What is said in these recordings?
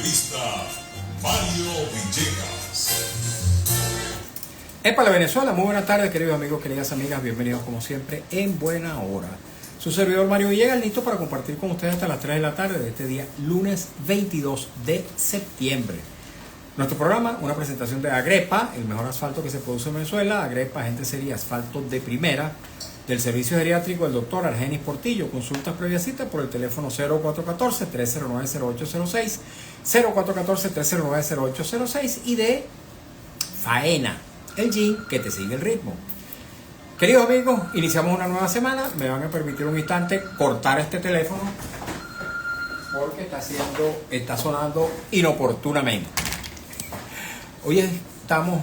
periodista Mario Villegas. Epa la Venezuela, muy buenas tardes queridos amigos, queridas amigas, bienvenidos como siempre en Buena Hora. Su servidor Mario Villegas, listo para compartir con ustedes hasta las 3 de la tarde de este día, lunes 22 de septiembre. Nuestro programa, una presentación de Agrepa, el mejor asfalto que se produce en Venezuela. Agrepa, gente seria, asfalto de primera. Del servicio geriátrico del doctor Argenis Portillo. Consultas previa cita por el teléfono 0414-309-0806, 0414-309-0806 y de Faena, el gym que te sigue el ritmo. Queridos amigos, iniciamos una nueva semana. Me van a permitir un instante cortar este teléfono porque está sonando inoportunamente. Hoy estamos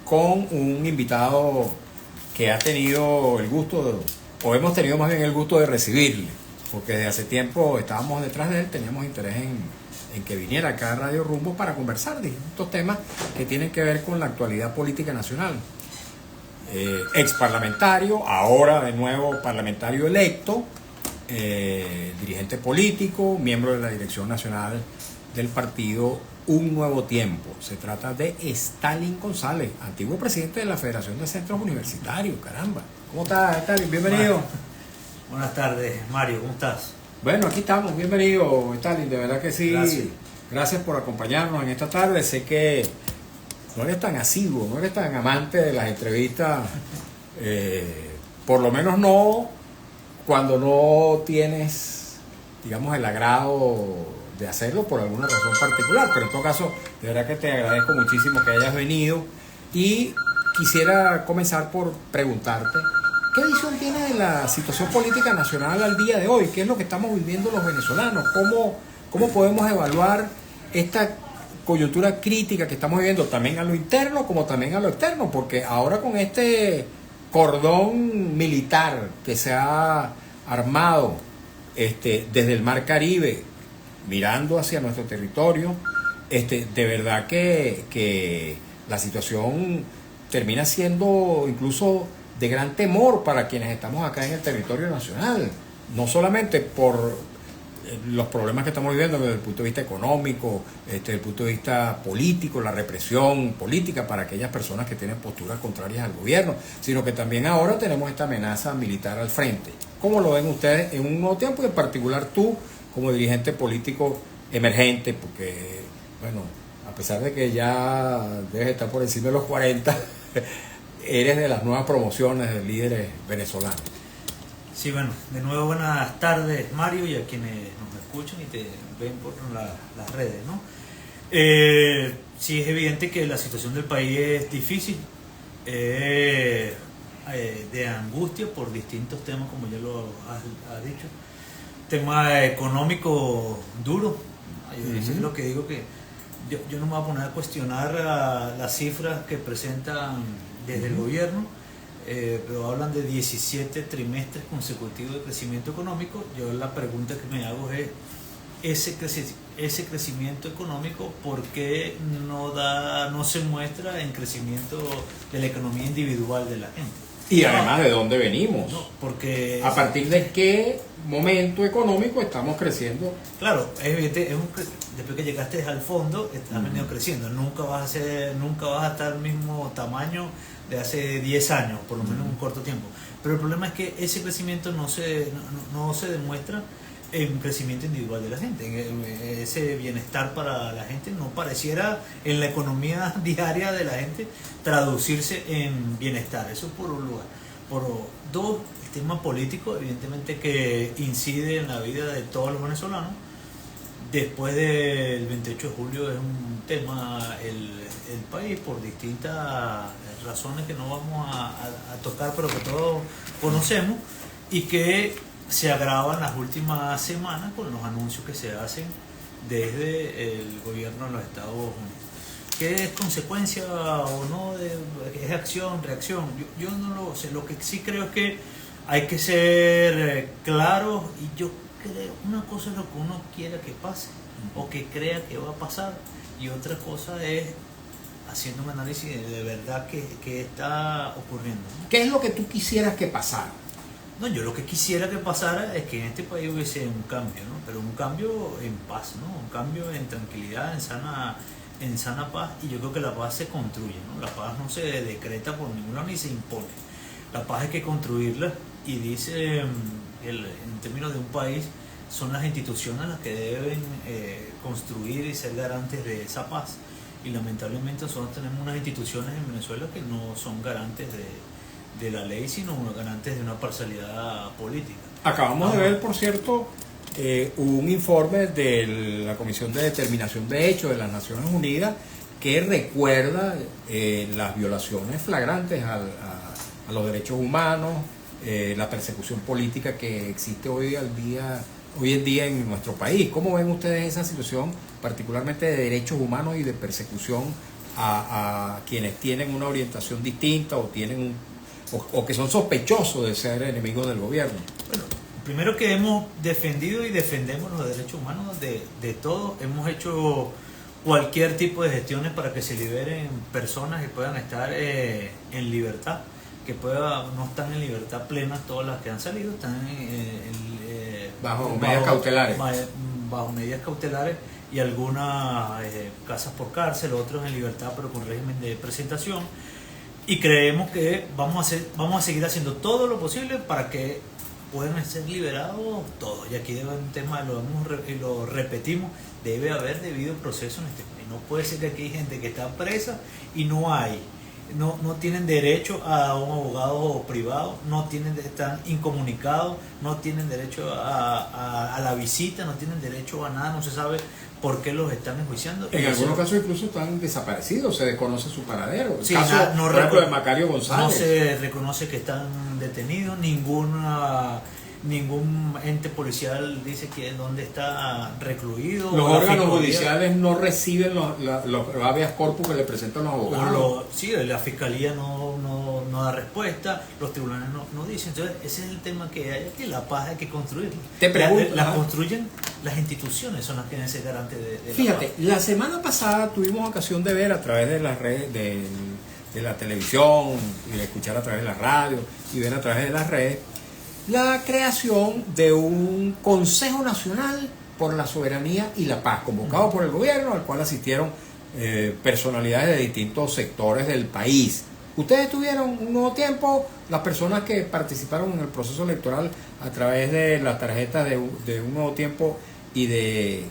con un invitado que ha tenido el gusto, o hemos tenido más bien el gusto de recibirle, porque desde hace tiempo estábamos detrás de él, teníamos interés en que viniera acá a Radio Rumbo para conversar de estos temas que tienen que ver con la actualidad política nacional. Ex parlamentario, ahora de nuevo parlamentario electo, dirigente político, miembro de la dirección nacional del partido Un Nuevo Tiempo. Se trata de Stalin González, antiguo presidente de la Federación de Centros Universitarios. Caramba, ¿cómo estás, Stalin? Bienvenido. Buenas tardes, Mario, ¿cómo estás? Bueno, aquí estamos, bienvenido, Stalin, de verdad que sí. Gracias por acompañarnos en esta tarde. Sé que no eres tan asiduo, no eres tan amante de las entrevistas, por lo menos no cuando no tienes, digamos, el agrado de hacerlo por alguna razón particular, pero en todo caso, de verdad que te agradezco muchísimo que hayas venido y quisiera comenzar por preguntarte, ¿qué visión tienes de la situación política nacional al día de hoy? ¿Qué es lo que estamos viviendo los venezolanos? ¿Cómo podemos evaluar esta coyuntura crítica que estamos viviendo, también a lo interno como también a lo externo? Porque ahora con este cordón militar que se ha armado desde el Mar Caribe, mirando hacia nuestro territorio, de verdad que la situación termina siendo incluso de gran temor para quienes estamos acá en el territorio nacional, no solamente por los problemas que estamos viviendo desde el punto de vista económico, desde el punto de vista político, la represión política para aquellas personas que tienen posturas contrarias al gobierno, sino que también ahora tenemos esta amenaza militar al frente. ¿Cómo lo ven ustedes en Un Nuevo Tiempo y en particular tú como dirigente político emergente? Porque, bueno, a pesar de que ya debes estar por encima de los 40, eres de las nuevas promociones de líderes venezolanos. Sí, bueno, de nuevo buenas tardes, Mario, y a quienes nos escuchan y te ven por las redes, ¿no? Sí, es evidente que la situación del país es difícil, de angustia por distintos temas, como ya lo has dicho. Tema económico duro. Eso es lo que digo, que yo no me voy a poner a cuestionar las cifras que presentan desde el gobierno, pero hablan de 17 trimestres consecutivos de crecimiento económico. Yo la pregunta que me hago es, ese crecimiento económico, ¿por qué no se muestra en crecimiento de la economía individual de la gente? Y además, ¿de dónde venimos? No, porque ¿A partir de qué momento económico estamos creciendo? Claro, es evidente, después que llegaste al fondo, has venido creciendo. Nunca vas a estar al mismo tamaño de hace 10 años, por lo menos en un corto tiempo. Pero el problema es que ese crecimiento no se demuestra en un crecimiento individual de la gente. Ese bienestar para la gente no pareciera en la economía diaria de la gente traducirse en bienestar. Eso por un lugar. Por dos, el tema político, evidentemente, que incide en la vida de todos los venezolanos. Después del 28 de julio es un tema el país, por distintas razones que no vamos a tocar, pero que todos conocemos, y que se agravan las últimas semanas con los anuncios que se hacen desde el gobierno de los Estados Unidos. ¿Qué es consecuencia o no? ¿Es acción, reacción? Yo no lo sé. Lo que sí creo es que hay que ser claros, y yo creo, una cosa es lo que uno quiera que pase o que crea que va a pasar, y otra cosa es haciendo un análisis de verdad que está ocurriendo, ¿no? ¿Qué es lo que tú quisieras que pasara? No, yo lo que quisiera que pasara es que en este país hubiese un cambio, ¿no? Pero un cambio en paz, ¿no? Un cambio en tranquilidad, en sana paz, y yo creo que la paz se construye, ¿no? La paz no se decreta por ningún lado ni se impone. La paz hay que construirla, y dice, en términos de un país, son las instituciones las que deben construir y ser garantes de esa paz. Y lamentablemente nosotros tenemos unas instituciones en Venezuela que no son garantes de la ley, sino garantes de una parcialidad política. Acabamos de ver, por cierto, un informe de la Comisión de Determinación de Hechos de las Naciones Unidas que recuerda las violaciones flagrantes a los derechos humanos, la persecución política que existe hoy en día en nuestro país. ¿Cómo ven ustedes esa situación, particularmente de derechos humanos y de persecución a quienes tienen una orientación distinta o tienen o que son sospechosos de ser enemigos del gobierno? Bueno, primero que hemos defendido y defendemos los derechos humanos de todos. Hemos hecho cualquier tipo de gestiones para que se liberen personas y puedan estar en libertad, que no están en libertad plena todas las que han salido, están bajo medidas cautelares. Bajo medidas cautelares, y algunas casas por cárcel, otros en libertad pero con régimen de presentación. Y creemos que vamos a seguir haciendo todo lo posible para que puedan ser liberados todos. Y aquí debe haber un tema, lo repetimos, debe haber debido proceso en este país. No puede ser que aquí hay gente que está presa y no tienen derecho a un abogado privado, están incomunicados, no tienen derecho a la visita, no tienen derecho a nada, no se sabe por qué los están enjuiciando. En algunos casos incluso están desaparecidos, se desconoce su paradero. Sí, caso, por ejemplo, de Macario González. No se reconoce que están detenidos, ningún ente policial dice dónde está recluido. Los órganos judiciales no reciben los habeas corpus que le presentan los abogados. Sí, la fiscalía no da respuesta, los tribunales no dicen. Entonces, ese es el tema que hay aquí. La paz hay que construirla. Te pregunto, la construyen las instituciones, son las que deben ser garantes de Fíjate, la semana pasada tuvimos ocasión de ver a través de las redes, de la televisión, y de escuchar a través de la radio, y ver a través de las redes, la creación de un Consejo Nacional por la Soberanía y la Paz, convocado por el gobierno, al cual asistieron personalidades de distintos sectores del país. Ustedes tuvieron un nuevo tiempo, las personas que participaron en el proceso electoral a través de las tarjetas de un nuevo tiempo y de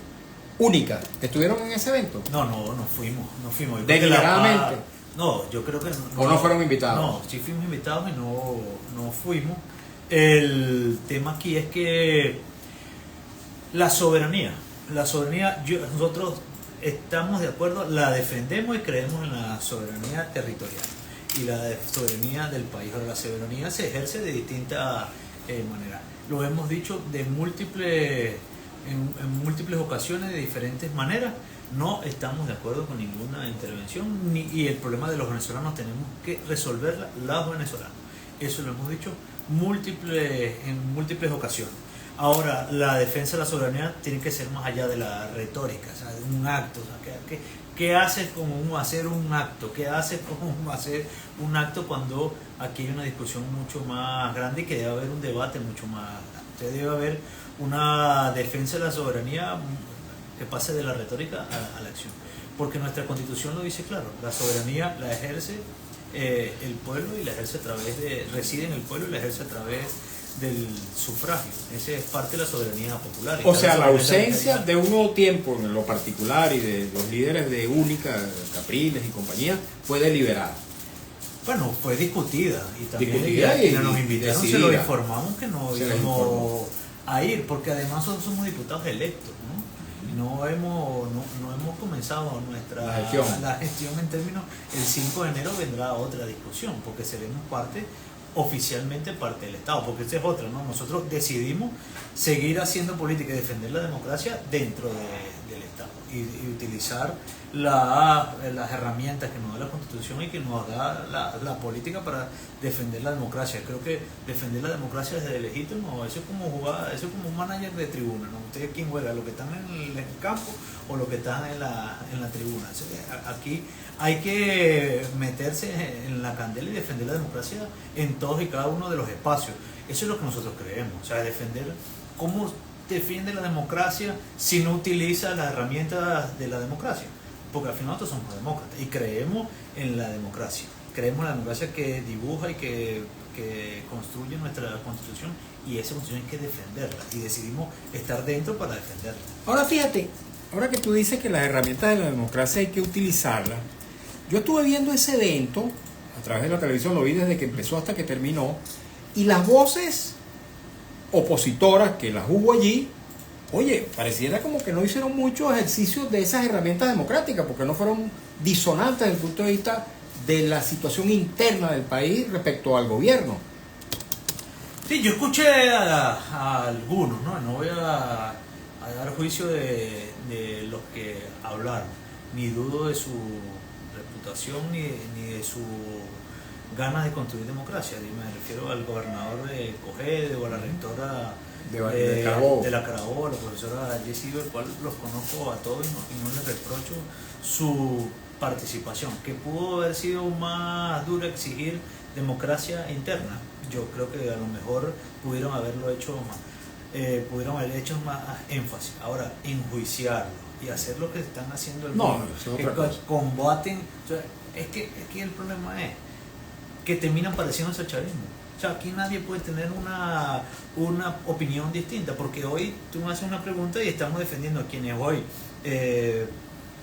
Única, ¿estuvieron en ese evento? No fuimos. ¿Deliberadamente? No, yo creo que no. ¿O no fueron invitados? No, sí fuimos invitados y no fuimos. El tema aquí es que la soberanía, nosotros estamos de acuerdo, la defendemos y creemos en la soberanía territorial y la soberanía del país. Ahora, la soberanía se ejerce de distintas maneras. Lo hemos dicho en múltiples ocasiones, de diferentes maneras. No estamos de acuerdo con ninguna intervención, y el problema de los venezolanos tenemos que resolverla los venezolanos. Eso lo hemos dicho en múltiples ocasiones. Ahora, la defensa de la soberanía tiene que ser más allá de la retórica, o sea, de un acto. O sea, ¿qué haces como hacer un acto? ¿Qué haces como hacer un acto cuando aquí hay una discusión mucho más grande y que debe haber un debate mucho más grande? Debe haber una defensa de la soberanía que pase de la retórica a la acción. Porque nuestra Constitución lo dice claro, la soberanía la ejerce el pueblo, y la ejerce reside en el pueblo y la ejerce a través del sufragio. Esa es parte de la soberanía popular. O sea, la ausencia de un nuevo tiempo en lo particular y de los líderes de Única, Capriles y compañía fue deliberada. Bueno, fue discutida y también nos invitaron, decidida. Se lo informamos que no íbamos a ir, porque además somos diputados electos, ¿no? No hemos comenzado la gestión en términos. El 5 de enero vendrá otra discusión, porque seremos oficialmente parte del Estado, porque esa es otra, ¿no? Nosotros decidimos seguir haciendo política y defender la democracia dentro del Estado, y y utilizar las herramientas que nos da la Constitución y que nos da la política para defender la democracia. Creo que defender la democracia es legítimo. Eso es como jugar, eso es como un manager de tribuna, ¿no? Ustedes quién juega, los que están en el campo o los que están en la tribuna. Aquí hay que meterse en la candela y defender la democracia en todos y cada uno de los espacios. Eso es lo que nosotros creemos, o sea, defender cómo defiende la democracia si no utiliza las herramientas de la democracia, porque al final nosotros somos demócratas y creemos en la democracia, creemos en la democracia que dibuja y que construye nuestra constitución, y esa constitución hay que defenderla y decidimos estar dentro para defenderla. Ahora fíjate, ahora que tú dices que las herramientas de la democracia hay que utilizarlas, yo estuve viendo ese evento a través de la televisión, lo vi desde que empezó hasta que terminó, y las voces opositoras que las hubo allí, oye, pareciera como que no hicieron mucho ejercicio de esas herramientas democráticas, porque no fueron disonantes desde el punto de vista de la situación interna del país respecto al gobierno. Sí, yo escuché a algunos, no voy a dar juicio de los que hablaron, ni dudo de su reputación ni de su ganas de construir democracia. Me refiero al gobernador de Cogede o a la rectora de la Carabobo, la profesora Jessie, el cual los conozco a todos y no les reprocho su participación, que pudo haber sido más dura exigir democracia interna. Yo creo que a lo mejor pudieron haberlo hecho más, pudieron haber hecho más énfasis. Ahora, enjuiciarlo y hacer lo que están haciendo el mundo, que combaten, o sea, es que el problema es que terminan pareciéndose al chavismo. O sea, aquí nadie puede tener una opinión distinta, porque hoy tú me haces una pregunta y estamos defendiendo a quienes hoy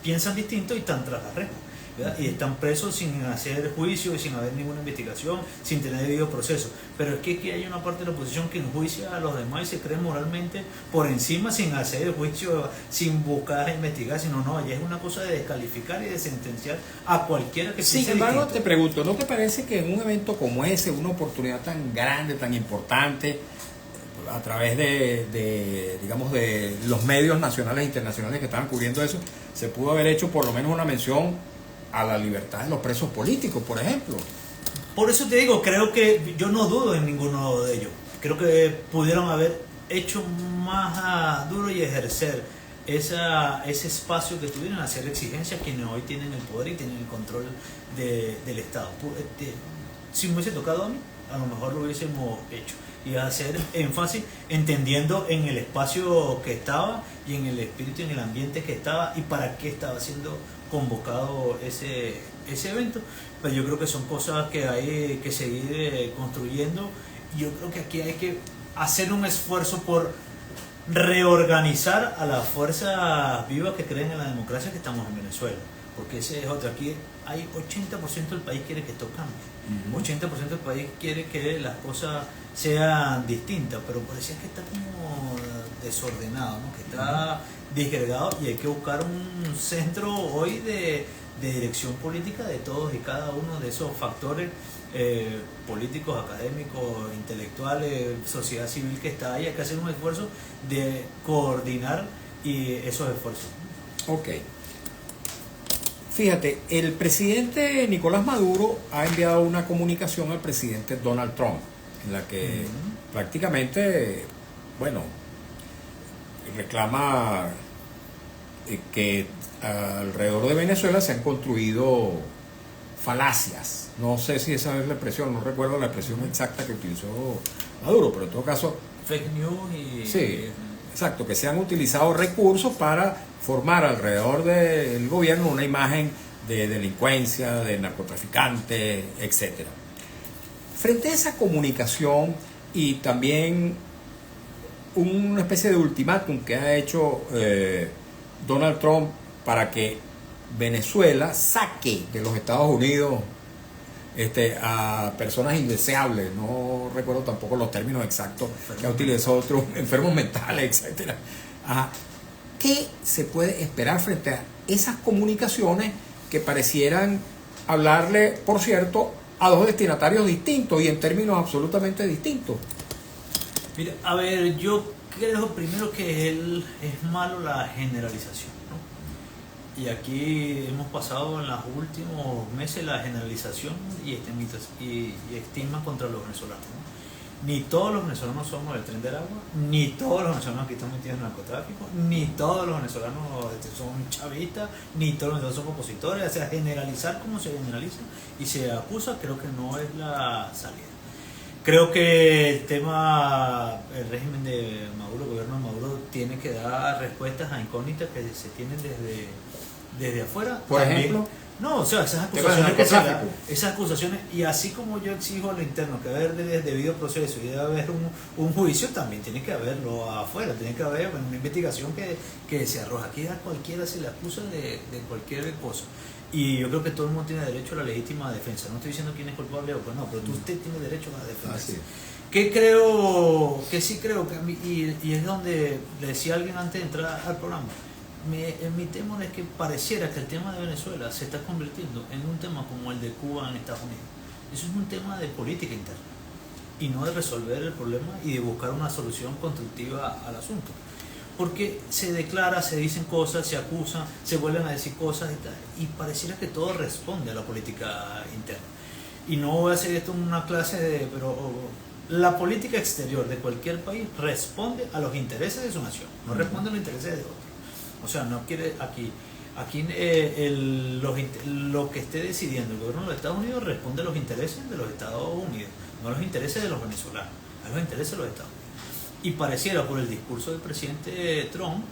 piensan distinto y están tras las rejas, ¿verdad? Y están presos sin hacer juicio y sin haber ninguna investigación, sin tener debido proceso. Pero es que aquí hay una parte de la oposición que enjuicia a los demás y se cree moralmente por encima, sin hacer el juicio, sin buscar investigar, sino ya es una cosa de descalificar y de sentenciar a cualquiera que se Sin embargo, te pregunto, ¿no te parece que en un evento como ese, una oportunidad tan grande, tan importante, a través digamos, de los medios nacionales e internacionales que estaban cubriendo eso, se pudo haber hecho por lo menos una mención a la libertad de los presos políticos, por ejemplo? Por eso te digo, creo que yo no dudo en ninguno de ellos. Creo que pudieron haber hecho más duro y ejercer ese espacio que tuvieron, hacer exigencias quienes hoy tienen el poder y tienen el control del Estado. Si me hubiese tocado a mí, a lo mejor lo hubiésemos hecho, y hacer énfasis entendiendo en el espacio que estaba y en el espíritu y en el ambiente que estaba y para qué estaba siendo convocado ese evento. Pero yo creo que son cosas que hay que seguir construyendo. Yo creo que aquí hay que hacer un esfuerzo por reorganizar a las fuerzas vivas que creen en la democracia que estamos en Venezuela, porque ese es otro. Aquí hay 80% del país quiere que esto cambie. 80% del país quiere que las cosas sean distintas, pero parecía que está como desordenado, ¿no? Que está disgregado, y hay que buscar un centro hoy de dirección política de todos y cada uno de esos factores políticos, académicos, intelectuales, sociedad civil que está ahí. Hay que hacer un esfuerzo de coordinar esos esfuerzos. Ok. Fíjate, el presidente Nicolás Maduro ha enviado una comunicación al presidente Donald Trump, en la que prácticamente, reclama que alrededor de Venezuela se han construido falacias. No sé si esa es la expresión, no recuerdo la expresión exacta que utilizó Maduro, pero en todo caso... Fake news y... Sí, exacto, que se han utilizado recursos para formar alrededor del gobierno una imagen de delincuencia, de narcotraficantes, etcétera. Frente a esa comunicación y también una especie de ultimátum que ha hecho Donald Trump para que Venezuela saque de los Estados Unidos a personas indeseables, no recuerdo tampoco los términos exactos que ha utilizado otros, enfermos mentales, etcétera. ¿Qué se puede esperar frente a esas comunicaciones que parecieran hablarle, por cierto, a dos destinatarios distintos y en términos absolutamente distintos? Mira, a ver, yo creo primero que es malo la generalización, ¿no? Y aquí hemos pasado en los últimos meses la generalización y estigma contra los venezolanos, ¿no? Ni todos los venezolanos somos del tren del agua, ni todos los venezolanos aquí están metidos en el narcotráfico, ni todos los venezolanos son chavistas, ni todos los venezolanos son opositores. O sea, generalizar como se generaliza y se acusa, creo que no es la salida. Creo que el régimen de Maduro, el gobierno de Maduro, tiene que dar respuestas a incógnitas que se tienen desde afuera. Por También, ejemplo, no, o sea, esas temas de acusaciones que se dan, narcotráfico. esas acusaciones, y así como yo exijo a lo interno que haber debido proceso y debe haber un juicio, también tiene que haberlo afuera, tiene que haber una investigación que se arroja. Aquí a cualquiera se le acusa de cualquier cosa. Y yo creo que todo el mundo tiene derecho a la legítima defensa. No estoy diciendo quién es culpable o pues no, pero usted tiene derecho a la defensa. Así es. Que sí creo que a mí, y es donde le decía a alguien antes de entrar al programa, mi temor es que pareciera que el tema de Venezuela se está convirtiendo en un tema como el de Cuba en Estados Unidos. Eso es un tema de política interna y no de resolver el problema y de buscar una solución constructiva al asunto. Porque se declara, se dicen cosas, se acusan, se vuelven a decir cosas y tal, y pareciera que todo responde a la política interna. Y no voy a hacer esto en una clase pero la política exterior de cualquier país responde a los intereses de su nación, no responde a los intereses de otro. O sea, no quiere aquí lo que esté decidiendo el gobierno de los Estados Unidos responde a los intereses de los Estados Unidos, no a los intereses de los venezolanos, a los intereses de los Estados Unidos. Y pareciera por el discurso del presidente Trump,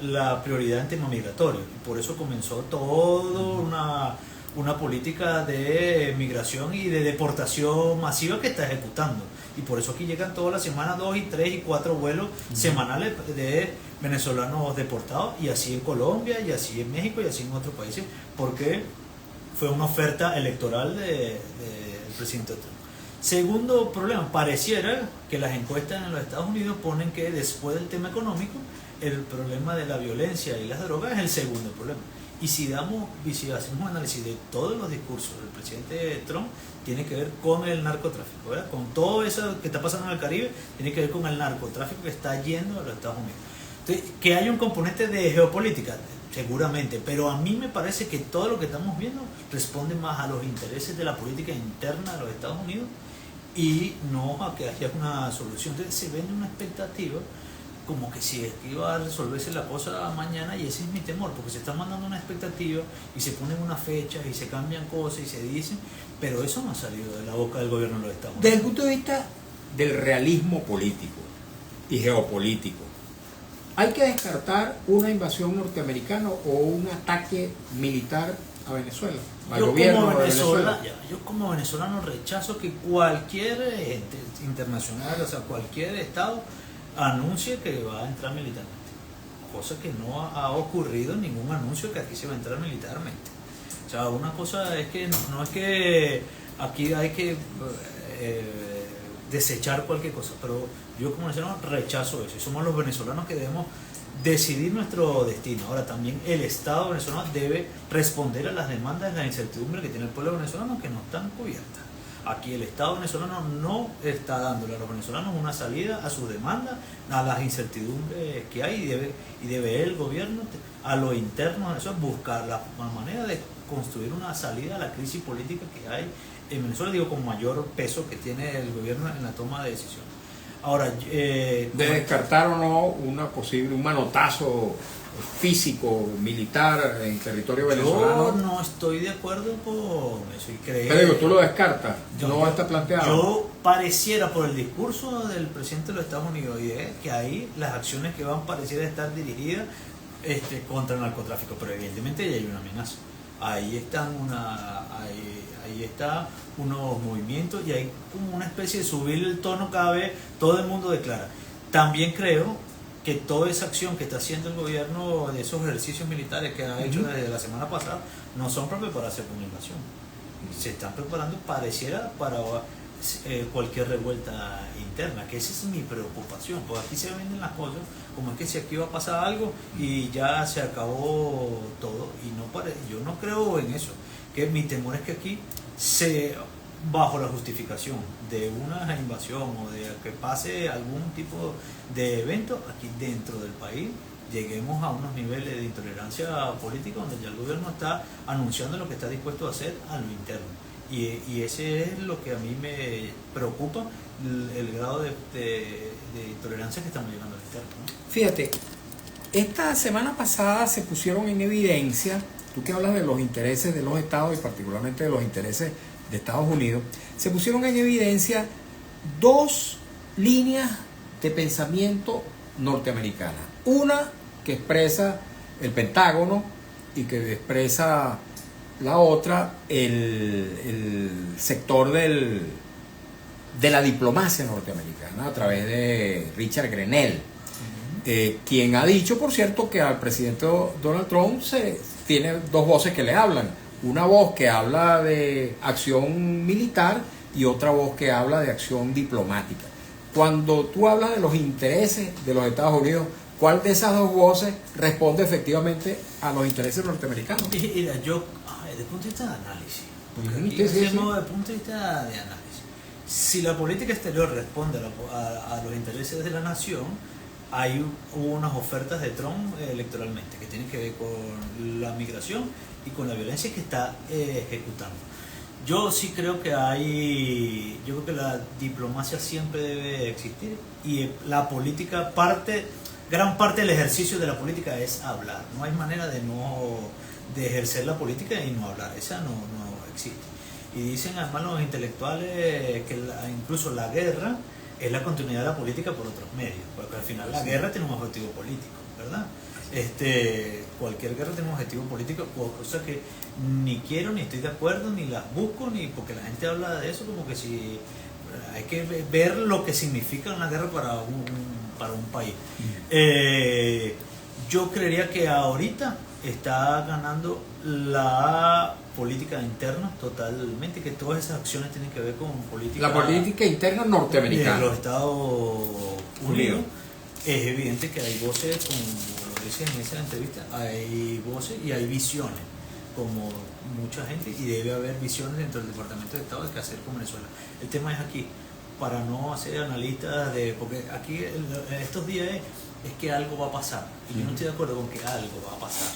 la prioridad en tema migratorio. Y por eso comenzó toda una política de migración y de deportación masiva que está ejecutando. Y por eso aquí llegan todas las semanas 2 y 3 y 4 vuelos semanales de venezolanos deportados, y así en Colombia, y así en México, y así en otros países, porque fue una oferta electoral del presidente Trump. Segundo problema, pareciera que las encuestas en los Estados Unidos ponen que después del tema económico, el problema de la violencia y las drogas es el segundo problema. Y si hacemos un análisis de todos los discursos del presidente Trump, tiene que ver con el narcotráfico, ¿verdad? Con todo eso que está pasando en el Caribe, tiene que ver con el narcotráfico que está yendo a los Estados Unidos. Entonces, que hay un componente de geopolítica, seguramente, pero a mí me parece que todo lo que estamos viendo responde más a los intereses de la política interna de los Estados Unidos y no a que haya una solución. Entonces se vende una expectativa como que si es que iba a resolverse la cosa mañana, y ese es mi temor, porque se está mandando una expectativa y se ponen unas fechas y se cambian cosas y se dicen, pero eso no ha salido de la boca del gobierno de los Estados Unidos. Desde el punto de vista del realismo político y geopolítico, ¿hay que descartar una invasión norteamericana o un ataque militar a Venezuela? Al gobierno de Venezuela. Yo como venezolano rechazo que cualquier ente internacional, o sea, cualquier estado anuncie que va a entrar militarmente, cosa que no ha ocurrido ningún anuncio que aquí se va a entrar militarmente. O sea, una cosa es que no es que aquí hay que desechar cualquier cosa, pero yo como venezolano rechazo eso, y somos los venezolanos que debemos decidir nuestro destino. Ahora también el Estado venezolano debe responder a las demandas de la incertidumbre que tiene el pueblo venezolano, que no están cubiertas. Aquí el Estado venezolano no está dándole a los venezolanos una salida a sus demandas, a las incertidumbres que hay, y debe el gobierno a lo interno de eso buscar la manera de construir una salida a la crisis política que hay en Venezuela, digo, con mayor peso que tiene el gobierno en la toma de decisiones. Ahora, de descartar o no un manotazo físico, militar en territorio venezolano. Yo no estoy de acuerdo con eso y creo. Pero digo, tú lo descartas, no está planteado. Yo pareciera por el discurso del presidente de los Estados Unidos y que ahí las acciones que van pareciera estar dirigidas contra el narcotráfico, pero evidentemente ya hay una amenaza. Ahí está unos movimientos y hay como una especie de subir el tono cada vez, todo el mundo declara. También creo que toda esa acción que está haciendo el gobierno de esos ejercicios militares que ha hecho desde la semana pasada no son para prepararse para una invasión. Se están preparando, pareciera, para cualquier revuelta interna, que esa es mi preocupación, porque aquí se venden las cosas como es que si aquí va a pasar algo y ya se acabó todo, y yo no creo en eso, que mi temor es que aquí bajo la justificación de una invasión o de que pase algún tipo de evento aquí dentro del país, lleguemos a unos niveles de intolerancia política donde ya el gobierno está anunciando lo que está dispuesto a hacer a lo interno. Y ese es lo que a mí me preocupa, el grado de intolerancia que estamos llegando al interno, ¿no? Fíjate, esta semana pasada se pusieron en evidencia, tú que hablas de los intereses de los estados y particularmente de los intereses de Estados Unidos, se pusieron en evidencia dos líneas de pensamiento norteamericana. Una que expresa el Pentágono y que expresa la otra, el sector de la diplomacia norteamericana a través de Richard Grenell, quien ha dicho, por cierto, que al presidente Donald Trump tiene dos voces que le hablan. Una voz que habla de acción militar y otra voz que habla de acción diplomática. Cuando tú hablas de los intereses de los Estados Unidos, ¿cuál de esas dos voces responde efectivamente a los intereses norteamericanos? Mira, yo, desde el punto de vista de análisis, Sí, desde sí. el punto de vista de análisis, si la política exterior responde a los intereses de la nación, hubo unas ofertas de Trump electoralmente que tienen que ver con la migración y con la violencia que está ejecutando. Yo sí creo que yo creo que la diplomacia siempre debe existir y la política gran parte del ejercicio de la política es hablar. No hay manera de ejercer la política y no hablar, esa no existe. Y dicen además los intelectuales que incluso la guerra es la continuidad de la política por otros medios, porque al final la guerra tiene un objetivo político, ¿verdad? Cualquier guerra tiene un objetivo político, cosa que ni quiero, ni estoy de acuerdo, ni las busco, ni porque la gente habla de eso como que si hay que ver lo que significa una guerra para un país. Yo creería que ahorita está ganando la política interna totalmente, que todas esas acciones tienen que ver con política. La política interna De norteamericana. los Estados Unidos. Es evidente que hay voces, como lo dicen en esa entrevista, hay voces y hay visiones, como mucha gente, y debe haber visiones dentro del Departamento de Estado de qué hacer con Venezuela. El tema es aquí, para no hacer analistas porque aquí estos días es que algo va a pasar, y yo no estoy de acuerdo con que algo va a pasar.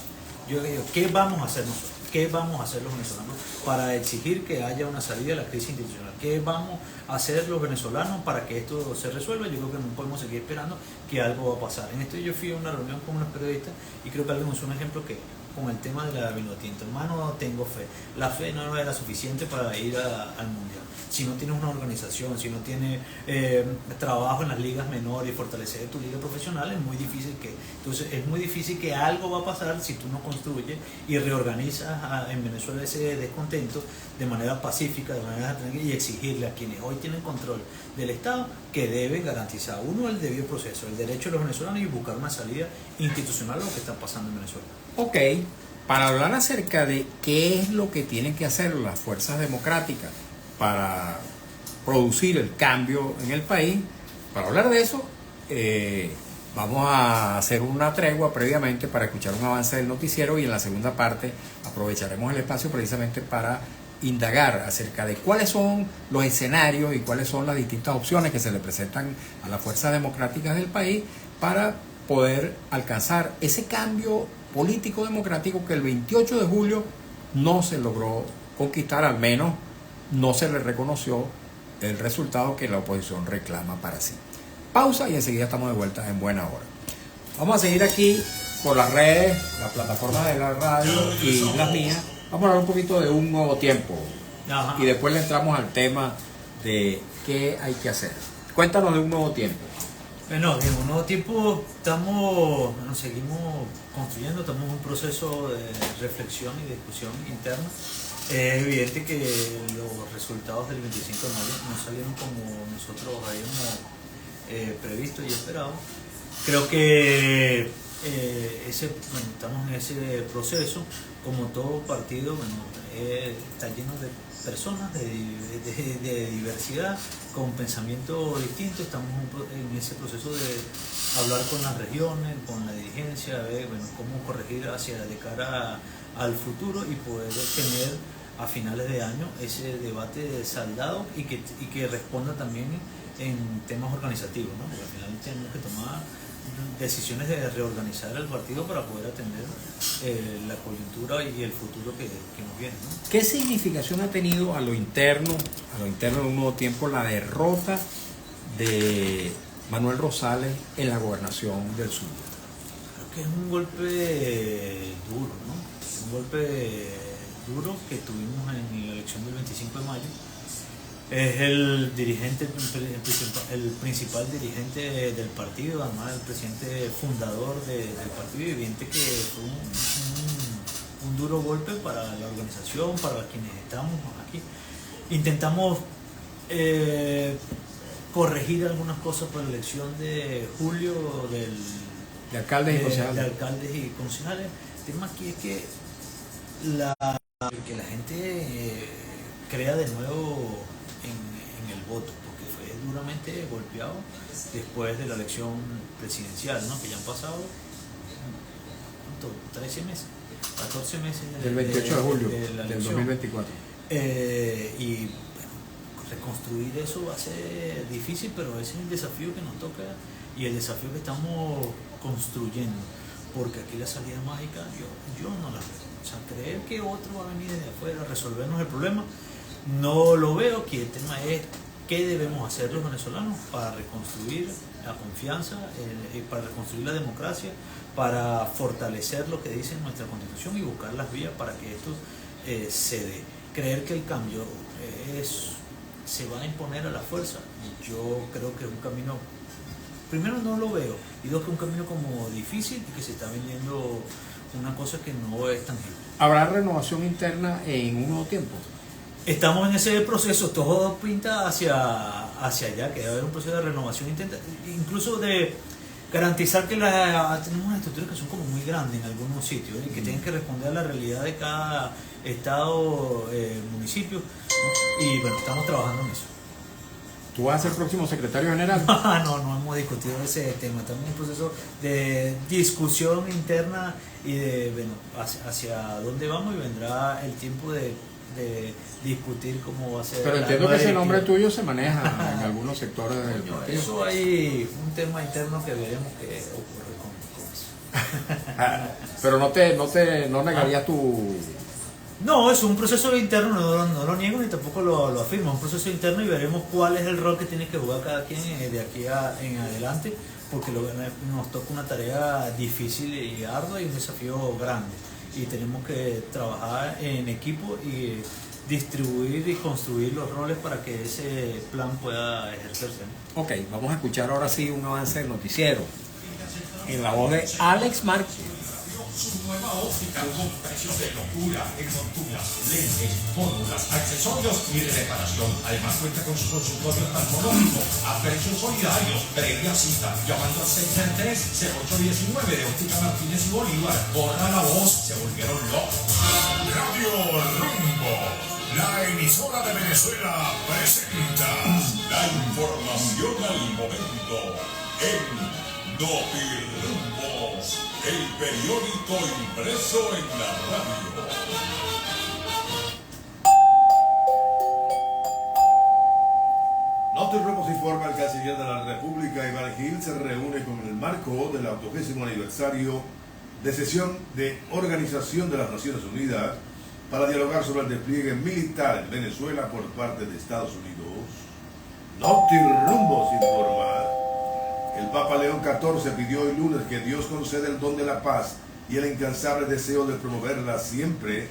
Yo digo, ¿qué vamos a hacer nosotros? ¿Qué vamos a hacer los venezolanos para exigir que haya una salida de la crisis institucional? ¿Qué vamos a hacer los venezolanos para que esto se resuelva? Yo creo que no podemos seguir esperando que algo va a pasar. En esto yo fui a una reunión con unos periodistas y creo que alguien usó un ejemplo que con el tema de la vinotinto. Hermano, tengo fe. La fe no era suficiente para ir al Mundial. Si no tienes una organización, si no tienes trabajo en las ligas menores y fortalecer tu liga profesional, es muy difícil que algo va a pasar si tú no construyes y reorganizas en Venezuela ese descontento de manera pacífica, de manera tranquila, y exigirle a quienes hoy tienen control del Estado que deben garantizar, uno, el debido proceso, el derecho de los venezolanos y buscar una salida institucional a lo que está pasando en Venezuela. Ok, para hablar acerca de qué es lo que tienen que hacer las fuerzas democráticas para producir el cambio en el país, para hablar de eso, vamos a hacer una tregua previamente para escuchar un avance del noticiero y en la segunda parte aprovecharemos el espacio precisamente para indagar acerca de cuáles son los escenarios y cuáles son las distintas opciones que se le presentan a las fuerzas democráticas del país para poder alcanzar ese cambio político democrático que el 28 de julio no se logró conquistar, al menos no se le reconoció el resultado que la oposición reclama para sí. Pausa y enseguida estamos de vuelta en buena hora. Vamos a seguir aquí por las redes, las plataformas de la radio y las mías. Vamos a hablar un poquito de un nuevo tiempo. Ajá. Y después le entramos al tema de qué hay que hacer. Cuéntanos de un nuevo tiempo. Bueno, en un nuevo tiempo seguimos construyendo, estamos en un proceso de reflexión y discusión interna. Es evidente que los resultados del 25 de mayo no salieron como nosotros habíamos previsto y esperado. Creo que estamos en ese proceso, como todo partido, está lleno de personas de diversidad, con pensamiento distinto. Estamos en ese proceso de hablar con las regiones, con la dirigencia, ver cómo corregir de cara al futuro y poder tener a finales de año ese debate saldado y que responda también en temas organizativos, ¿no? Porque al final tenemos que tomar decisiones de reorganizar el partido para poder atender la coyuntura y el futuro que nos viene, ¿no? ¿Qué significación ha tenido a lo interno de un nuevo tiempo, la derrota de Manuel Rosales en la gobernación del Zulia? Creo que es un golpe duro, ¿no? Un golpe duro que tuvimos en la elección del 25 de mayo. Es el dirigente, el principal dirigente del partido, además el presidente fundador del partido, y evidente que fue un duro golpe para la organización, para quienes estamos aquí. Intentamos corregir algunas cosas para la elección de julio De alcaldes y concejales. de alcaldes y concejales. El tema aquí es que la gente crea de nuevo en el voto, porque fue duramente golpeado después de la elección presidencial, ¿no? Que ya han pasado 13 meses, 14 meses del 28 de julio la del elección. 2024. Y bueno, reconstruir eso va a ser difícil, pero ese es el desafío que nos toca y el desafío que estamos construyendo, porque aquí la salida mágica yo no la veo. O sea, creer que otro va a venir de afuera a resolvernos el problema, no lo veo. Que el tema es qué debemos hacer los venezolanos para reconstruir la confianza, para reconstruir la democracia, para fortalecer lo que dice nuestra Constitución y buscar las vías para que esto se dé. Creer que el cambio se va a imponer a la fuerza, yo creo que es un camino, primero no lo veo, y dos, que es un camino como difícil y que se está vendiendo una cosa que no es tangible. ¿Habrá renovación interna en un nuevo tiempo? Estamos en ese proceso, todo pinta hacia allá, que debe haber un proceso de renovación interna, incluso de garantizar que tenemos unas estructuras que son como muy grandes en algunos sitios y que tienen que responder a la realidad de cada estado, municipio, ¿no? Y bueno, estamos trabajando en eso. ¿Tú vas a ser próximo secretario general? No hemos discutido ese tema, estamos en un proceso de discusión interna y de, bueno, hacia dónde vamos, y vendrá el tiempo de discutir cómo va a ser. Pero entiendo que ese nombre tuyo se maneja en algunos sectores del Coño, partido. eso hay un tema interno que veremos qué ocurre con eso. Pero no negarías tu... No, es un proceso interno, no lo niego ni tampoco lo afirmo, es un proceso interno y veremos cuál es el rol que tiene que jugar cada quien de aquí en adelante, porque nos toca una tarea difícil y ardua y un desafío grande, y tenemos que trabajar en equipo y distribuir y construir los roles para que ese plan pueda ejercerse, ¿no? Ok, vamos a escuchar ahora sí un avance del noticiero en la voz de Alex Márquez. Su nueva óptica con precios de locura en monturas, lentes, fórmulas, accesorios y reparación. Además cuenta con su consultorio oftalmológico a precios solidarios. Previa cita llamando al 633-0819 de Óptica Martínez y Bolívar. Borra la voz, se volvieron locos. Radio Rumbo, la emisora de Venezuela, presenta La información al momento en Notirumbos, el periódico impreso en la radio. Notirumbos informa: el canciller de la República, Iván Gil, se reúne con el marco del 80º aniversario de sesión de Organización de las Naciones Unidas para dialogar sobre el despliegue militar en Venezuela por parte de Estados Unidos. Notirumbos informa: el Papa León XIV pidió hoy lunes que Dios conceda el don de la paz y el incansable deseo de promoverla siempre,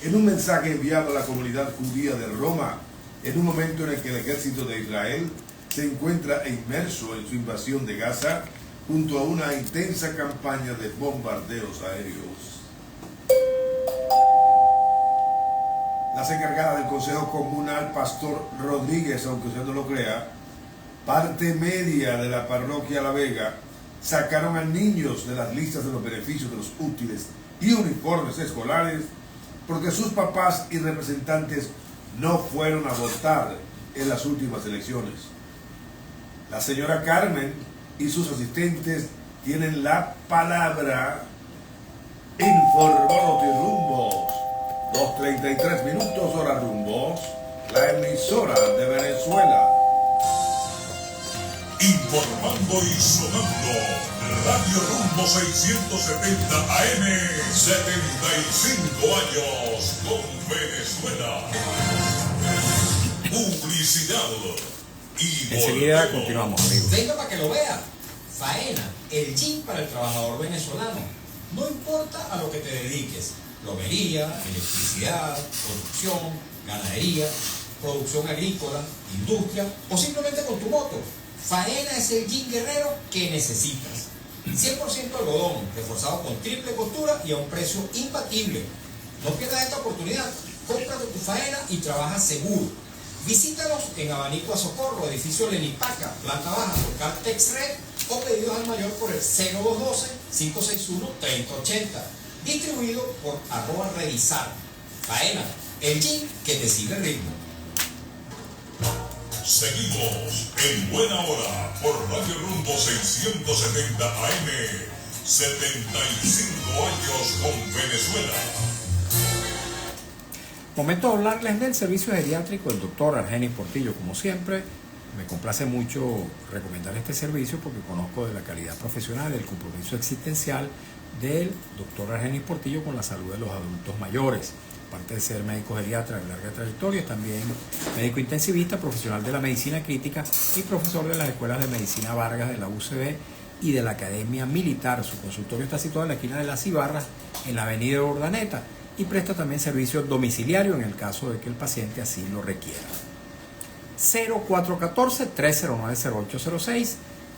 en un mensaje enviado a la comunidad judía de Roma, en un momento en el que el ejército de Israel se encuentra inmerso en su invasión de Gaza, junto a una intensa campaña de bombardeos aéreos. Las encargadas del Consejo Comunal Pastor Rodríguez, aunque usted no lo crea, parte media de la parroquia La Vega, sacaron a niños de las listas de los beneficios de los útiles y uniformes escolares porque sus papás y representantes no fueron a votar en las últimas elecciones. La señora Carmen y sus asistentes tienen la palabra. Informó Notirumbos. 2:33, hora Rumbos, la emisora de Venezuela. Informando y sonando, Radio Rumbo 670 AM, 75 años con Venezuela. Publicidad y Enseguida volvemos. continuamos, amigos. Venga para que lo vea. Faena, el gym para el trabajador venezolano. No importa a lo que te dediques. Plomería, electricidad, construcción, ganadería, producción agrícola, industria o simplemente con tu moto. Faena es el gym guerrero que necesitas. 100% algodón, reforzado con triple costura y a un precio imbatible. No pierdas esta oportunidad. Cómprate tu Faena y trabaja seguro. Visítanos en Abanico a Socorro, edificio Lenipaca, planta baja, local Texred, o pedidos al mayor por el 0212-561-3080. Distribuido por @revisar. Faena, el gym que te sigue el ritmo. Seguimos en buena hora por Radio Rumbo 670 AM, 75 años con Venezuela. Momento de hablarles del servicio geriátrico del doctor Argenis Portillo. Como siempre, me complace mucho recomendar este servicio porque conozco de la calidad profesional, el compromiso existencial del doctor Argenis Portillo con la salud de los adultos mayores. Aparte de ser médico geriatra de larga trayectoria, es también médico intensivista, profesional de la medicina crítica y profesor de las escuelas de medicina Vargas de la UCB y de la Academia Militar. Su consultorio está situado en la esquina de Las Ibarras, en la avenida Urdaneta, y presta también servicio domiciliario en el caso de que el paciente así lo requiera. 0414-309-0806,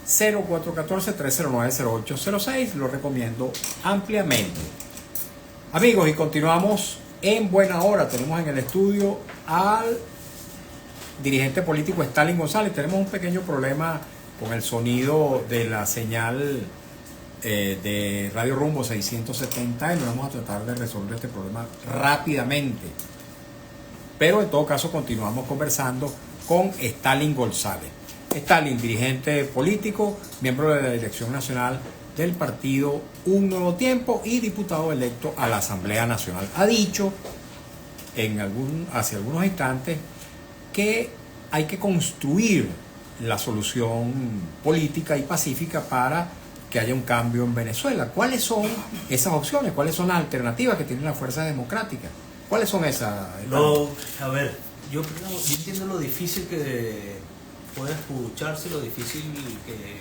0414-309-0806, lo recomiendo ampliamente. Amigos, y continuamos en buena hora. Tenemos en el estudio al dirigente político Stalin González. Tenemos un pequeño problema con el sonido de la señal de Radio Rumbo 670 y vamos a tratar de resolver este problema rápidamente. Pero en todo caso continuamos conversando con Stalin González. Stalin, dirigente político, miembro de la Dirección Nacional del partido Un Nuevo Tiempo y diputado electo a la Asamblea Nacional. Ha dicho hace algunos instantes que hay que construir la solución política y pacífica para que haya un cambio en Venezuela. ¿Cuáles son esas opciones? ¿Cuáles son las alternativas que tienen las fuerzas democráticas? ¿Cuáles son esas? A ver, yo entiendo lo difícil que puede escucharse, lo difícil que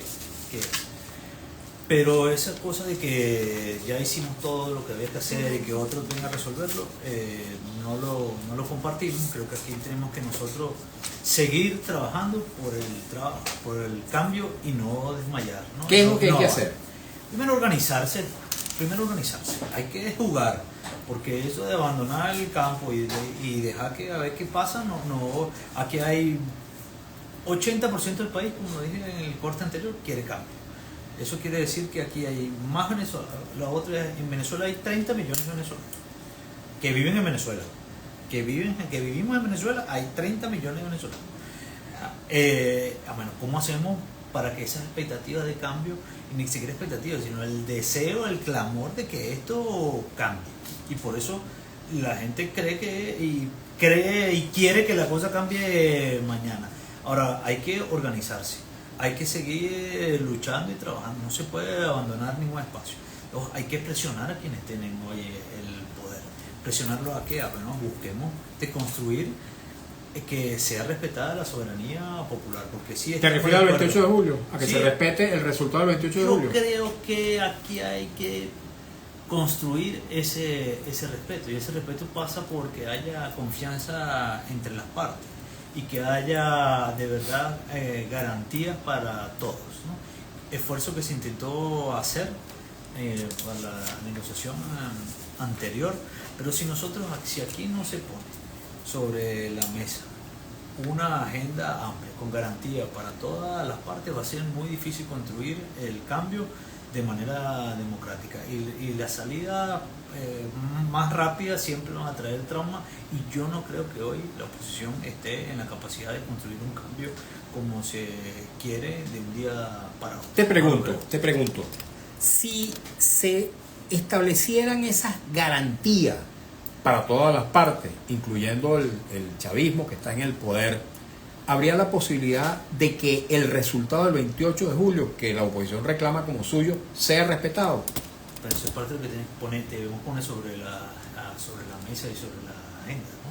pero esa cosa de que ya hicimos todo lo que había que hacer y que otro tenga que resolverlo, no lo compartimos. Creo que aquí tenemos que nosotros seguir trabajando por el cambio y no desmayar, ¿no? ¿Qué es lo que hay que hacer? Primero organizarse. Hay que jugar, porque eso de abandonar el campo y dejar que a ver qué pasa, no. Aquí hay 80% del país, como lo dije en el corte anterior, quiere cambio. Eso quiere decir que aquí hay más venezolanos. En Venezuela hay 30 millones de venezolanos que viven en Venezuela. Que vivimos en Venezuela, hay 30 millones de venezolanos. Bueno, ¿cómo hacemos para que esas expectativas de cambio, y ni siquiera expectativas, sino el deseo, el clamor de que esto cambie? Y por eso la gente cree y quiere que la cosa cambie mañana. Ahora, hay que organizarse. Hay que seguir luchando y trabajando, no se puede abandonar ningún espacio. Entonces, hay que presionar a quienes tienen hoy el poder. ¿Presionarlo a qué? Bueno, busquemos de construir que sea respetada la soberanía popular. Porque si ¿Te refieres al 28 de julio? ¿A que se respete el resultado del 28 de julio? Yo creo que aquí hay que construir ese respeto, y ese respeto pasa porque haya confianza entre las partes y que haya de verdad garantías para todos, ¿no? Esfuerzo que se intentó hacer para la negociación anterior, pero si aquí no se pone sobre la mesa una agenda amplia con garantía para todas las partes, va a ser muy difícil construir el cambio de manera democrática, y la salida más rápida siempre nos va a traer trauma, y yo no creo que hoy la oposición esté en la capacidad de construir un cambio como se quiere de un día para otro. Te pregunto, si se establecieran esas garantías para todas las partes, incluyendo el chavismo que está en el poder, habría la posibilidad de que el resultado del 28 de julio, que la oposición reclama como suyo, sea respetado. Pero eso es parte de lo que debemos poner sobre la mesa y sobre la agenda, ¿no?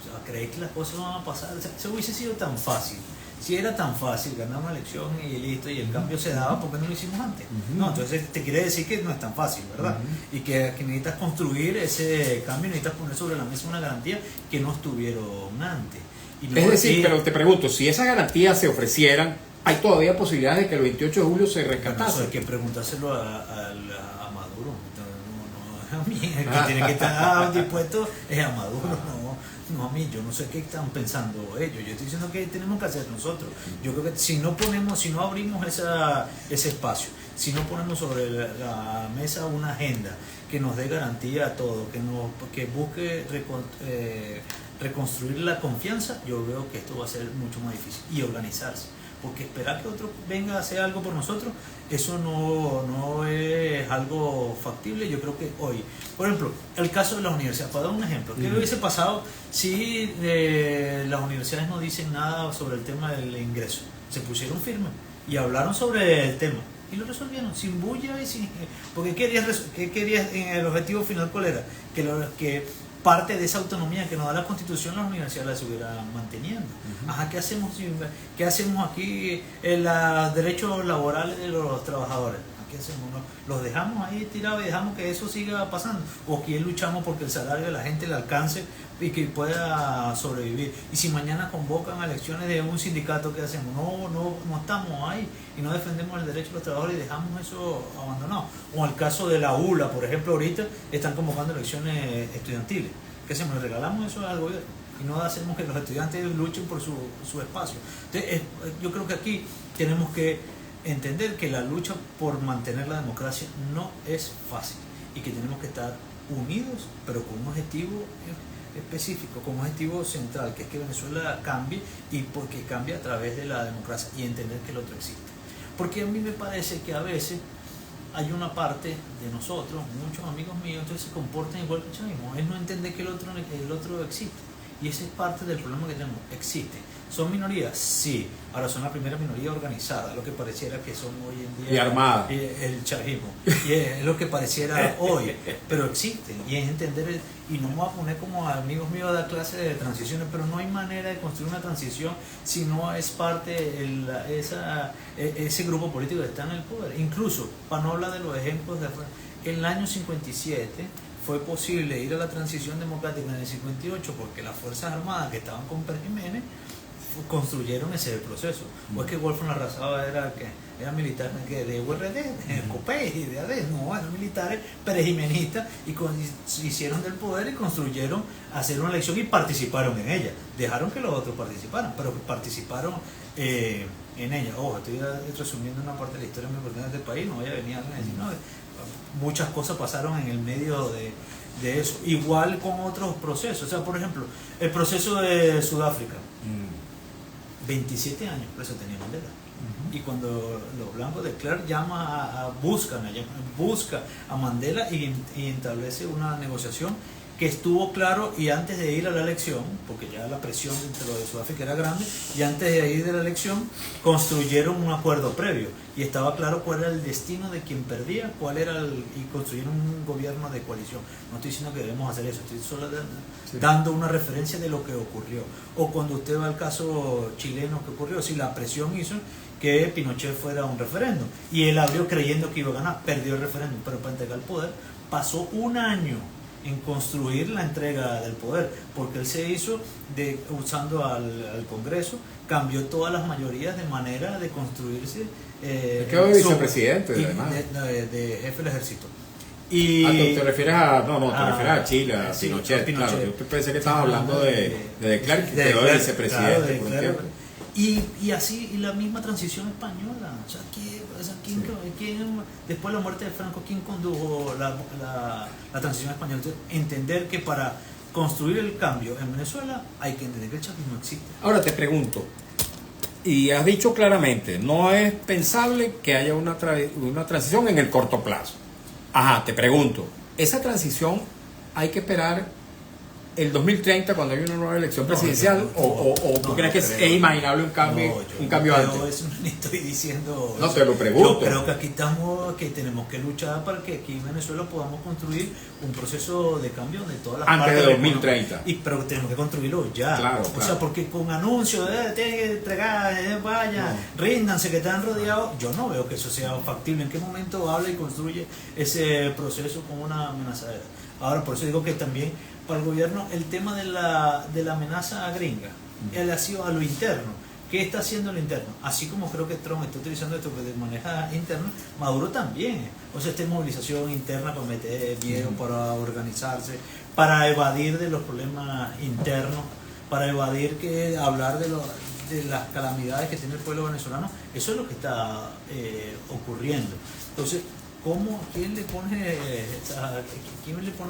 O sea, ¿creéis que las cosas van a pasar? O sea, si hubiese sido tan fácil, si era tan fácil ganar una elección y listo, y el cambio se daba, ¿por qué no lo hicimos antes? No, entonces te quiere decir que no es tan fácil, ¿verdad? Y que necesitas construir ese cambio, necesitas poner sobre la mesa una garantía que no estuvieron antes. Y no Es decir, decir, pero te pregunto, si esas garantías se ofrecieran, ¿hay todavía posibilidades de que el 28 de julio se bueno, eso rescatase? hay que preguntárselo a Maduro, no a mí. El que tiene que estar dispuesto es a Maduro, no a mí. Yo no sé qué están pensando ellos. Yo estoy diciendo que tenemos que hacer nosotros. Yo creo que si no abrimos ese espacio, si no ponemos sobre la mesa una agenda que nos dé garantía a todo, que busque reconstruir la confianza, yo veo que esto va a ser mucho más difícil. Y organizarse. Porque esperar que otro venga a hacer algo por nosotros, eso no es algo factible. Yo creo que hoy, por ejemplo, el caso de las universidades, para dar un ejemplo, ¿qué hubiese pasado si las universidades no dicen nada sobre el tema del ingreso? Se pusieron firmes y hablaron sobre el tema y lo resolvieron sin bulla y sin... Porque ¿qué querías en el objetivo final? ¿Cuál era? Que parte de esa autonomía que nos da la Constitución, las universidades la estuvieran manteniendo. Ajá, ¿qué hacemos aquí en los derechos laborales de los trabajadores? ¿Qué hacemos? ¿Los dejamos ahí tirados y dejamos que eso siga pasando? ¿O quién luchamos porque el salario de la gente le alcance y que pueda sobrevivir? Y si mañana convocan a elecciones de un sindicato, ¿qué hacemos? No estamos ahí y no defendemos el derecho de los trabajadores y dejamos eso abandonado. O el caso de la ULA, por ejemplo, ahorita están convocando elecciones estudiantiles. ¿Qué hacemos? ¿Le regalamos eso al gobierno? Y no hacemos que los estudiantes luchen por su espacio. Entonces, yo creo que aquí tenemos que entender que la lucha por mantener la democracia no es fácil y que tenemos que estar unidos, pero con un objetivo específico, con un objetivo central, que es que Venezuela cambie y porque cambie a través de la democracia y entender que el otro existe. Porque a mí me parece que a veces hay una parte de nosotros, muchos amigos míos, entonces se comportan igual que el chavismo, es no entender que el otro existe. Y esa es parte del problema que tenemos, existe. ¿Son minorías? Sí. Ahora son la primera minoría organizada, lo que pareciera que son hoy en día. Y armada. El chavismo. Y es lo que pareciera hoy, pero existen. Y es entender, y no me voy a poner como amigos míos a dar clases de transiciones, pero no hay manera de construir una transición si no es parte ese grupo político que está en el poder. Incluso, para no hablar de los ejemplos de en el año 57, fue posible ir a la transición democrática en el 58 porque las Fuerzas Armadas que estaban con Pérez Jiménez construyeron ese proceso. O es que Wolfram Larrazábal era militar de URD, de COPEI y de ADES, no, eran militares perejimenistas y se hicieron del poder y construyeron hacer una elección y participaron en ella. Dejaron que los otros participaran, pero participaron en ella. Ojo, estoy resumiendo una parte de la historia muy importante del país, no vaya a venir alguien a decir, no, muchas cosas pasaron en el medio de eso. Igual con otros procesos, o sea, por ejemplo, el proceso de Sudáfrica. 27 años preso tenía Mandela. Y cuando los blancos de Klerk busca a Mandela y establece una negociación que estuvo claro, y antes de ir a la elección, porque ya la presión dentro de Sudáfrica era grande, y antes de ir de la elección construyeron un acuerdo previo y estaba claro cuál era el destino de quien perdía, y construyeron un gobierno de coalición. No estoy diciendo que debemos hacer eso, estoy solo dando una referencia de lo que ocurrió. O cuando usted va al caso chileno que ocurrió, si la presión hizo que Pinochet fuera un referéndum y él abrió creyendo que iba a ganar, perdió el referéndum, pero para entregar el poder pasó un año en construir la entrega del poder, porque él se hizo usando al Congreso, cambió todas las mayorías de manera de construirse quedó de vicepresidente de jefe del ejército. Y te refieres te refieres a Chile, a Pinochet, claro. Yo pensé que estabas hablando de Klerk, que quedó de vicepresidente por un tiempo. Y así, y la misma transición española. O sea, ¿quién, después de la muerte de Franco, quién condujo la transición española? Entonces, entender que para construir el cambio en Venezuela hay que entender que el chavismo existe. Ahora te pregunto, y has dicho claramente, no es pensable que haya una transición en el corto plazo. Ajá, te pregunto, esa transición hay que esperar el 2030 cuando hay una nueva elección presidencial yo o tú no, crees no que creo. es imaginable un cambio, No, yo un cambio no creo antes? eso, ni estoy diciendo No, eso. te lo pregunto. Yo creo que aquí estamos, que tenemos que luchar para que aquí en Venezuela podamos construir un proceso de cambio donde todas las Antes partes de la economía- 2030. pero tenemos que construirlo ya. Claro, O claro. sea, porque con anuncios, tienen que entregar, vaya, ríndanse que están rodeados, yo no veo que eso sea factible. ¿En qué momento habla y construye ese proceso con una amenazadera? Ahora, por eso digo que también para el gobierno el tema de la amenaza gringa, él ha sido a lo interno. ¿Qué está haciendo lo interno? Así como creo que Trump está utilizando esto de maneja interno, Maduro también. O sea, esta movilización interna para meter miedo, para organizarse, para evadir de los problemas internos, para evadir que hablar de las calamidades que tiene el pueblo venezolano. Eso es lo que está ocurriendo. Entonces, ¿quién le pone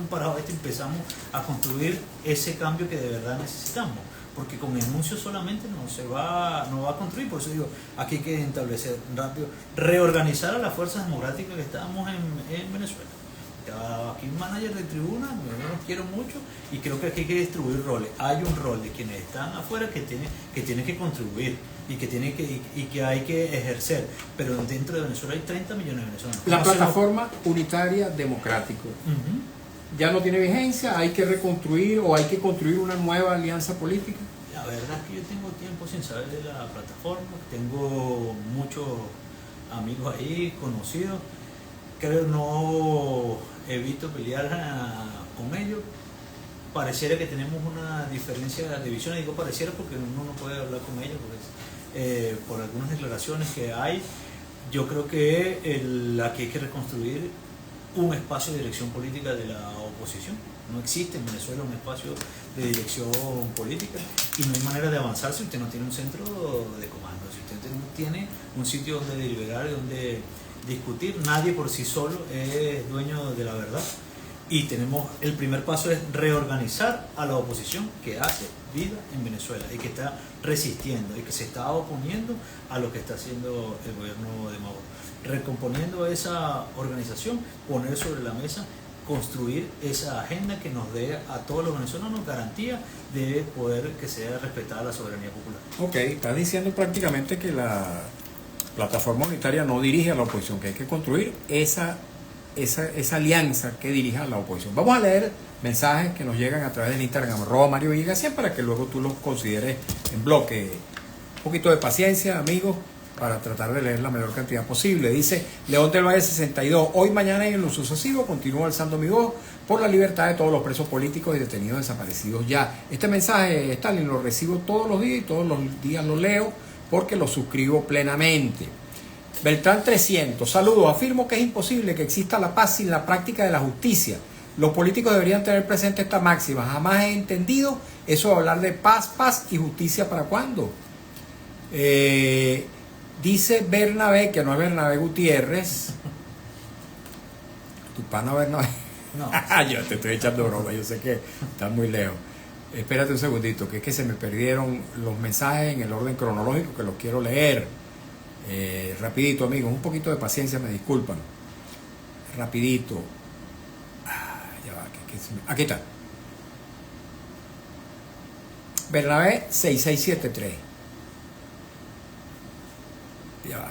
un parado a esto y empezamos a construir ese cambio que de verdad necesitamos? Porque con anuncios solamente no va a construir. Por eso digo, aquí hay que establecer rápido, reorganizar a las fuerzas democráticas que estábamos en Venezuela. Aquí un manager de tribuna, yo los quiero mucho y creo que aquí hay que distribuir roles. Hay un rol de quienes están afuera que tiene que contribuir y que hay que ejercer, pero dentro de Venezuela hay 30 millones de venezolanos. La ¿Cómo se plataforma unitaria democrático Ujú. ya no tiene vigencia, hay que reconstruir o hay que construir una nueva alianza política. La verdad es que yo tengo tiempo sin saber de la plataforma, tengo muchos amigos ahí, conocidos, creo no evito pelear con ellos. Pareciera que tenemos una diferencia de visión, digo pareciera porque uno no puede hablar con ellos, porque, por algunas declaraciones que hay, yo creo que aquí hay que reconstruir un espacio de dirección política de la oposición. No existe en Venezuela un espacio de dirección política y no hay manera de avanzar si usted no tiene un centro de comando, si usted no tiene un sitio donde deliberar y donde discutir. Nadie por sí solo es dueño de la verdad y el primer paso es reorganizar a la oposición que hace vida en Venezuela y que está resistiendo y que se está oponiendo a lo que está haciendo el gobierno de Maduro. Recomponiendo esa organización, poner sobre la mesa, construir esa agenda que nos dé a todos los venezolanos garantía de poder que sea respetada la soberanía popular. Ok, estás diciendo prácticamente que la plataforma unitaria no dirige a la oposición, que hay que construir esa alianza que dirija a la oposición. Vamos a leer mensajes que nos llegan a través del Instagram, @Mario Villegas, para que luego tú los consideres en bloque. Un poquito de paciencia, amigos, para tratar de leer la mayor cantidad posible. Dice León del Valle 62, hoy, mañana y en lo sucesivo continúo alzando mi voz por la libertad de todos los presos políticos y detenidos desaparecidos ya. Este mensaje, Stalin, lo recibo todos los días y todos los días lo leo porque lo suscribo plenamente. Beltrán 300, saludos, afirmo que es imposible que exista la paz sin la práctica de la justicia. Los políticos deberían tener presente esta máxima. Jamás he entendido eso de hablar de paz y justicia. ¿Para cuándo? Dice Bernabé, que no es Bernabé Gutiérrez. Tu pana Bernabé. No. Yo te estoy echando broma, yo sé que estás muy lejos. Espérate un segundito, que es que se me perdieron los mensajes en el orden cronológico que los quiero leer. Rapidito, amigos, un poquito de paciencia, me disculpan. Rapidito. Ya va, aquí está. Bernabé 6673. Ya va.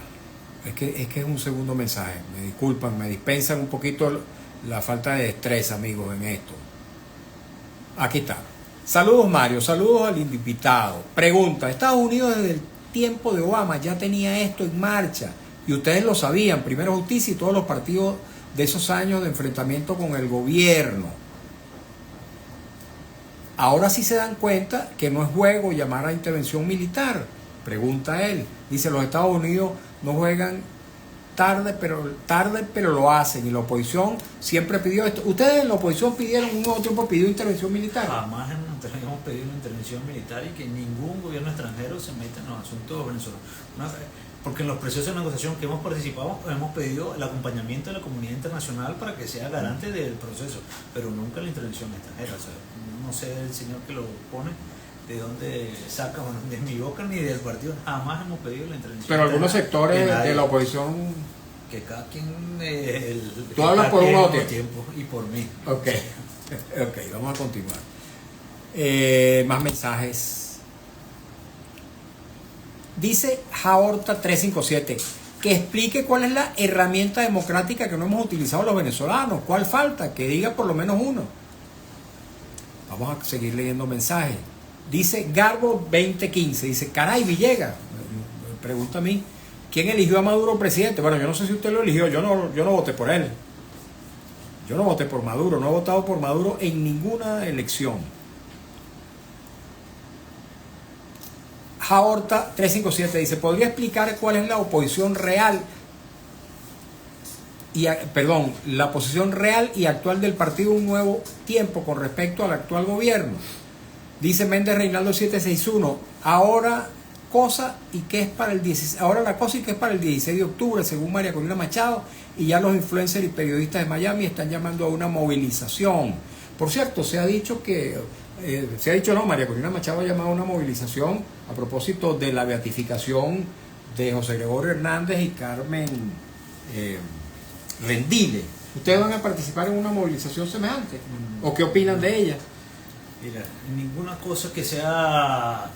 Es que es un segundo mensaje. Me disculpan, me dispensan un poquito la falta de destreza, amigos, en esto. Aquí está. Saludos, Mario. Saludos al invitado. Pregunta: Estados Unidos desde el tiempo de Obama ya tenía esto en marcha y ustedes lo sabían, primero justicia y todos los partidos de esos años de enfrentamiento con el gobierno. Ahora sí se dan cuenta que no es juego llamar a intervención militar, pregunta él. Dice, los Estados Unidos no juegan tarde pero lo hacen, y la oposición siempre pidió esto. Ustedes en la oposición pidieron, un nuevo tiempo pidió intervención militar. Jamás hemos pedido una intervención militar y que ningún gobierno extranjero se meta en los asuntos venezolanos. Porque en los procesos de negociación que hemos participado hemos pedido el acompañamiento de la comunidad internacional para que sea garante del proceso, pero nunca la intervención extranjera. O sea, no sé el señor que lo pone de dónde saca, bueno, de mi boca ni del partido. Jamás hemos pedido la intervención. Pero algunos sectores nadie, de la oposición... que cada quien Tú hablas por un nuevo tiempo y por mí. Ok, vamos a continuar. Más mensajes. Dice Jaorta 357 que explique cuál es la herramienta democrática que no hemos utilizado los venezolanos. ¿Cuál falta? Que diga por lo menos uno. Vamos a seguir leyendo mensajes. Dice Garbo 2015, dice, caray, Villegas, me pregunta a mí, ¿quién eligió a Maduro presidente? Bueno, yo no sé si usted lo eligió, yo no voté por él. Yo no voté por Maduro, no he votado por Maduro en ninguna elección. Jaorta 357 dice, ¿podría explicar cuál es la oposición real la posición real y actual del partido Un Nuevo Tiempo con respecto al actual gobierno? Dice Méndez Reinaldo 761, ahora la cosa y que es para el 16 de octubre, según María Corina Machado, y ya los influencers y periodistas de Miami están llamando a una movilización. Por cierto, María Corina Machado ha llamado a una movilización a propósito de la beatificación de José Gregorio Hernández y Carmen Rendile. ¿Ustedes van a participar en una movilización semejante? ¿O qué opinan de ella? Mira, ninguna cosa que sea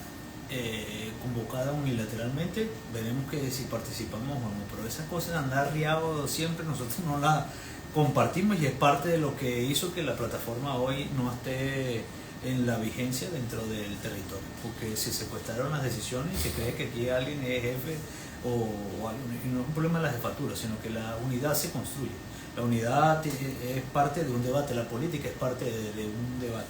convocada unilateralmente, veremos que si participamos o no, pero esas cosas de andar riado siempre nosotros no las compartimos y es parte de lo que hizo que la plataforma hoy no esté en la vigencia dentro del territorio, porque se secuestraron las decisiones y se cree que aquí alguien es jefe o algo, y no es un problema de la jefatura, sino que la unidad se construye. La unidad es parte de un debate, la política es parte de un debate.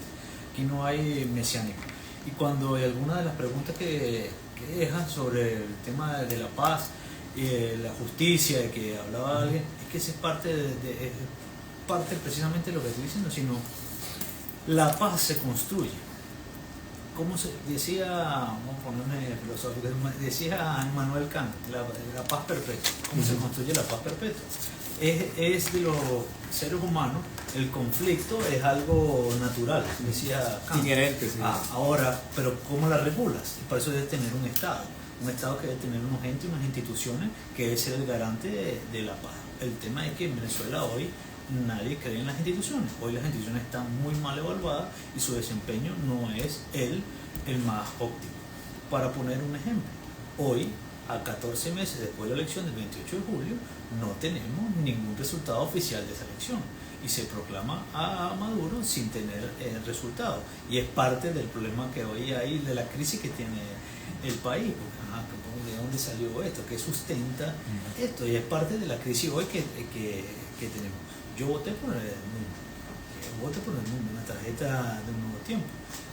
Aquí no hay mesiánico. Y cuando hay alguna de las preguntas que dejan sobre el tema de la paz y la justicia, de que hablaba alguien, es que esa es parte precisamente de lo que estoy diciendo, sino la paz se construye. Como decía, vamos a ponerme filosófico, decía Immanuel Kant, la paz perpetua. ¿Cómo se construye la paz perpetua? Es de los seres humanos, el conflicto es algo natural, decía Kant. Inherente, sí. Ahora, pero ¿cómo la regulas? Y para eso debe tener un Estado que debe tener unos entes, unas instituciones que debe ser el garante de la paz. El tema es que en Venezuela hoy nadie cree en las instituciones. Hoy las instituciones están muy mal evaluadas y su desempeño no es el más óptimo. Para poner un ejemplo, hoy, a 14 meses después de la elección del 28 de julio, no tenemos ningún resultado oficial de esa elección y se proclama a Maduro sin tener resultado. Y es parte del problema que hoy hay, de la crisis que tiene el país. Porque, ¿de dónde salió esto? ¿Qué sustenta esto? Y es parte de la crisis hoy que tenemos. Yo voté por el mundo, una tarjeta de Un Nuevo Tiempo.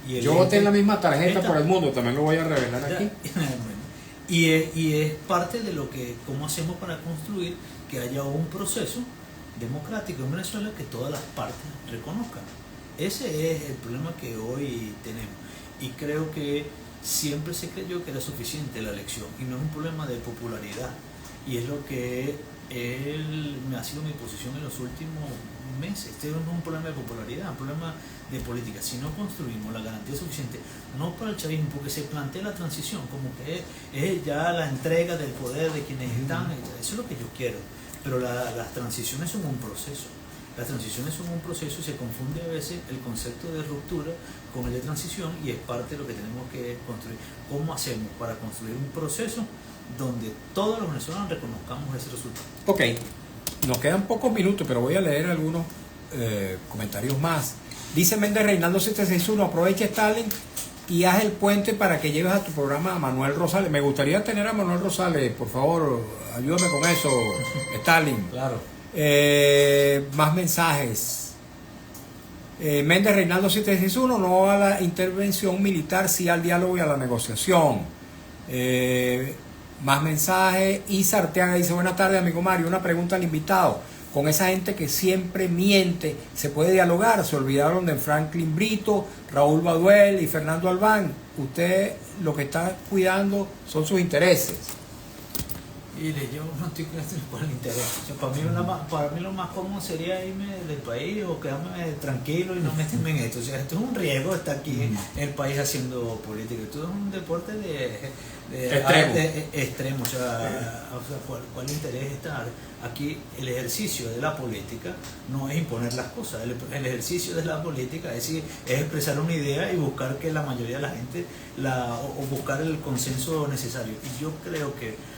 Yo voté en la misma tarjeta por el mundo, también lo voy a revelar aquí. Y es parte de cómo hacemos para construir que haya un proceso democrático en Venezuela que todas las partes reconozcan. Ese es el problema que hoy tenemos. Y creo que siempre se creyó que era suficiente la elección y no es un problema de popularidad. Y es lo que me ha sido mi posición en los últimos meses. Este no es un problema de popularidad, es un problema de política. Si no construimos la garantía suficiente, no para el chavismo, porque se plantea la transición como que es ya la entrega del poder de quienes están, eso es lo que yo quiero, pero las transiciones son un proceso. Las transiciones son un proceso y se confunde a veces el concepto de ruptura con el de transición y es parte de lo que tenemos que construir. ¿Cómo hacemos para construir un proceso donde todos los venezolanos reconozcamos ese resultado? Ok, nos quedan pocos minutos, pero voy a leer algunos comentarios más. Dice Méndez Reinaldo 761, aprovecha Stalin y haz el puente para que lleves a tu programa a Manuel Rosales. Me gustaría tener a Manuel Rosales, por favor, ayúdame con eso, Stalin. Claro. Más mensajes. Méndez Reinaldo 761, no a la intervención militar, sí al diálogo y a la negociación. Más mensajes. Isa Arteaga dice, buenas tardes amigo Mario, una pregunta al invitado. Con esa gente que siempre miente, ¿se puede dialogar? Se olvidaron de Franklin Brito, Raúl Baduel y Fernando Albán. Usted lo que está cuidando son sus intereses. Mire, yo no estoy claro cuál interés. O sea, para mí lo más cómodo sería irme del país o quedarme tranquilo y no meterme en esto. O sea, esto es un riesgo estar aquí en el país haciendo política. Esto es un deporte de extremo. O sea, ¿cuál interés está? Aquí el ejercicio de la política no es imponer las cosas. El ejercicio de la política es expresar una idea y buscar que la mayoría de la gente o buscar el consenso necesario. Y yo creo que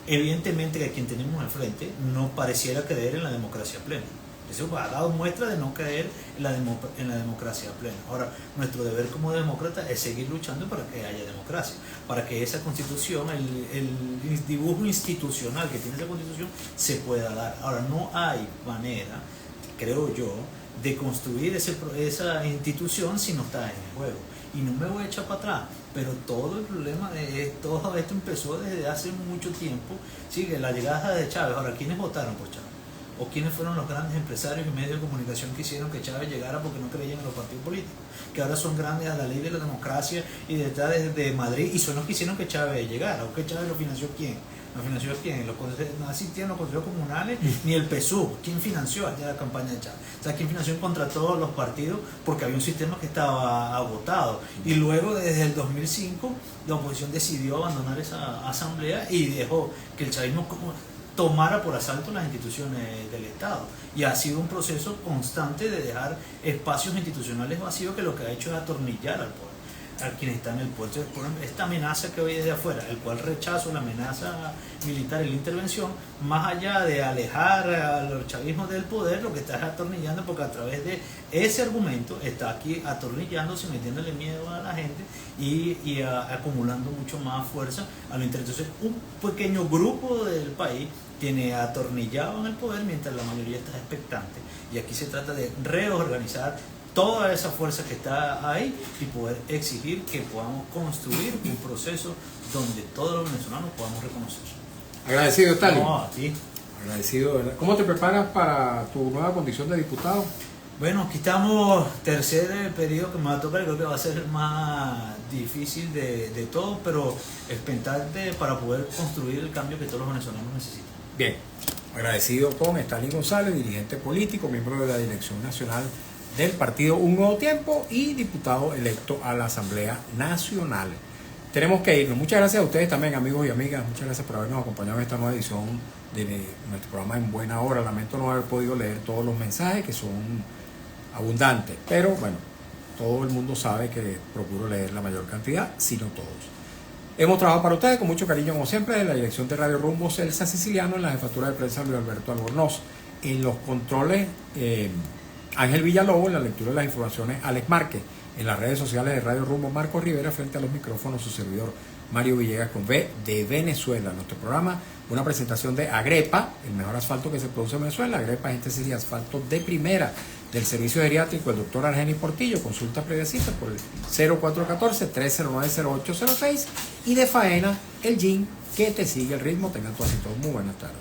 evidentemente que quien tenemos al frente no pareciera creer en la democracia plena. Eso ha dado muestra de no creer en la democracia plena. Ahora, nuestro deber como demócrata es seguir luchando para que haya democracia, para que esa constitución, el dibujo institucional que tiene esa constitución, se pueda dar. Ahora, no hay manera, creo yo, de construir esa institución si no está en el juego. Y no me voy a echar para atrás, pero todo el problema de todo esto empezó desde hace mucho tiempo. Sigue la llegada de Chávez. Ahora, ¿quiénes votaron por Chávez? ¿O quiénes fueron los grandes empresarios y medios de comunicación que hicieron que Chávez llegara porque no creían en los partidos políticos? Que ahora son grandes a la ley de la democracia y detrás de Madrid, y son los que hicieron que Chávez llegara. ¿O que Chávez lo financió quién? ¿Lo financió quién? No asistían los consejos comunales ni el PSUV. ¿Quién financió allá la campaña de Chávez? O sea, ¿quién financió contra todos los partidos? Porque había un sistema que estaba agotado. Y luego, desde el 2005, la oposición decidió abandonar esa asamblea y dejó que el chavismo tomara por asalto las instituciones del Estado. Y ha sido un proceso constante de dejar espacios institucionales vacíos que lo que ha hecho es atornillar al poder, a quienes están en el poder. Por ejemplo, esta amenaza que hoy desde afuera, el cual rechazo la amenaza militar y la intervención, más allá de alejar a los chavismos del poder, lo que está es atornillando, porque a través de ese argumento está aquí atornillándose, metiéndole miedo a la gente y acumulando mucho más fuerza a lo interno. Entonces, un pequeño grupo del país tiene atornillado en el poder mientras la mayoría está expectante. Y aquí se trata de reorganizar toda esa fuerza que está ahí y poder exigir que podamos construir un proceso donde todos los venezolanos podamos reconocer. Agradecido, Stalin. No, a ti. Agradecido, ¿verdad? ¿Cómo te preparas para tu nueva condición de diputado? Bueno, aquí estamos, tercer periodo que me va a tocar, creo que va a ser el más difícil de todo, pero expectante para poder construir el cambio que todos los venezolanos necesitan. Bien, agradecido con Stalin González, dirigente político, miembro de la Dirección Nacional del Partido Un Nuevo Tiempo y diputado electo a la Asamblea Nacional. Tenemos que irnos. Muchas gracias a ustedes también, amigos y amigas. Muchas gracias por habernos acompañado en esta nueva edición de nuestro programa En Buena Hora. Lamento no haber podido leer todos los mensajes, que son abundantes, pero bueno, todo el mundo sabe que procuro leer la mayor cantidad, si no todos. Hemos trabajado para ustedes con mucho cariño, como siempre, en la dirección de Radio Rumbo, Celsa Siciliano, en la jefatura de prensa, Luis Alberto Albornoz, en los controles, Ángel Villalobos, en la lectura de las informaciones, Alex Márquez, en las redes sociales de Radio Rumbo, Marco Rivera, frente a los micrófonos, su servidor Mario Villegas con V de Venezuela. Nuestro programa, una presentación de Agrepa, el mejor asfalto que se produce en Venezuela. Agrepa, gente sería asfalto de primera, del servicio geriátrico, el doctor Argenis Portillo. Consulta previa cita por el 0414-309-0806 y de Faena, el gym que te sigue el ritmo. Tengan todas y todos muy buenas tardes.